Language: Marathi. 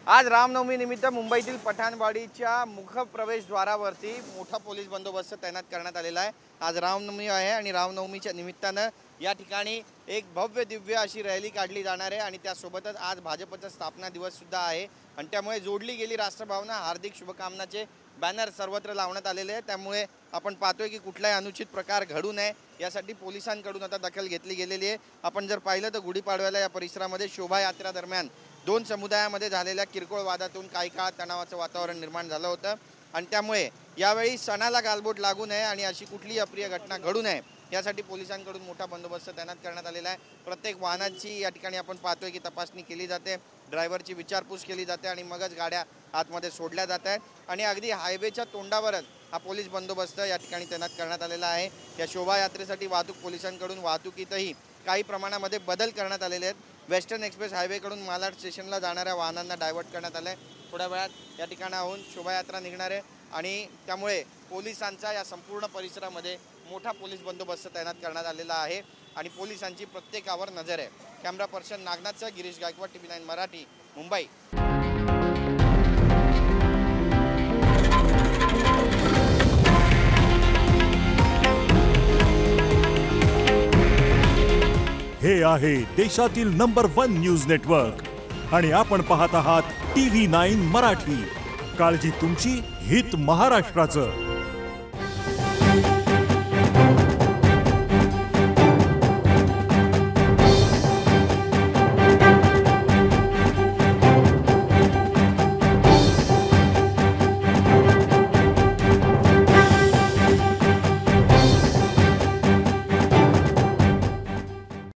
आज रामनवमी निमित्त मुंबईतील पठाणवाडीच्या मुख प्रवेशद्वारावरती मोठा पोलीस बंदोबस्त तैनात करण्यात आलेला आहे। आज रामनवमी आहे आणि रामनवमीच्या निमित्तानं या ठिकाणी एक भव्य दिव्य अशी रॅली काढली जाणार आहे आणि त्यासोबतच आज भाजपचा स्थापना दिवस सुद्धा आहे आणि त्यामुळे जोडली गेली राष्ट्रभावना, हार्दिक शुभकामनाचे बॅनर सर्वत्र लावण्यात आलेले आहे। त्यामुळे आपण पाहतोय की कुठलाही अनुचित प्रकार घडू नये यासाठी पोलिसांकडून आता दखल घेतली गेलेली आहे। आपण जर पाहिलं तर गुढीपाडव्याला या परिसरामध्ये शोभायात्रा दरम्यान दोन समुदायामध्ये झालेल्या किरकोळ वादातून काही काळ तणावाचं वातावरण निर्माण झालं होतं आणि त्यामुळे यावेळी सणाला गालबोट लागू नये आणि अशी कुठलीही अप्रिय घटना घडू नये यासाठी पोलिसांकडून मोठा बंदोबस्त तैनात करण्यात आलेला आहे। प्रत्येक वाहनाची या ठिकाणी आपण पाहतोय की तपासणी केली जाते, ड्रायव्हरची विचारपूस केली जाते आणि मगच गाड्या आतमध्ये सोडल्या जात आहेत आणि अगदी हायवेच्या तोंडावरच हा पोलीस बंदोबस्त या ठिकाणी तैनात करण्यात आलेला आहे। या शोभायात्रेसाठी वाहतूक पोलिसांकडून वाहतुकीतही काही प्रमाणामध्ये बदल करण्यात आलेले आहेत। वेस्टर्न एक्सप्रेस हायवेकडून मालाड स्टेशनला जाणाऱ्या वाहनांना डायव्हर्ट करण्यात आलं आहे। थोड्या वेळात या ठिकाणाहून शोभायात्रा निघणार आहे आणि त्यामुळे पोलिसांचा या संपूर्ण परिसरामध्ये मोठा पोलीस बंदोबस्त तैनात करण्यात आलेला आहे आणि पोलिसांची प्रत्येकावर नजर आहे। कॅमेरा पर्सन नागनाथचा गिरीश गायकवाड, TV9 मराठी, मुंबई। हे आहे देशातील नंबर 1 न्यूज नेटवर्क आणि आपण पाहत आहात TV9 मराठी। काळजी तुमची, हित महाराष्ट्राचं।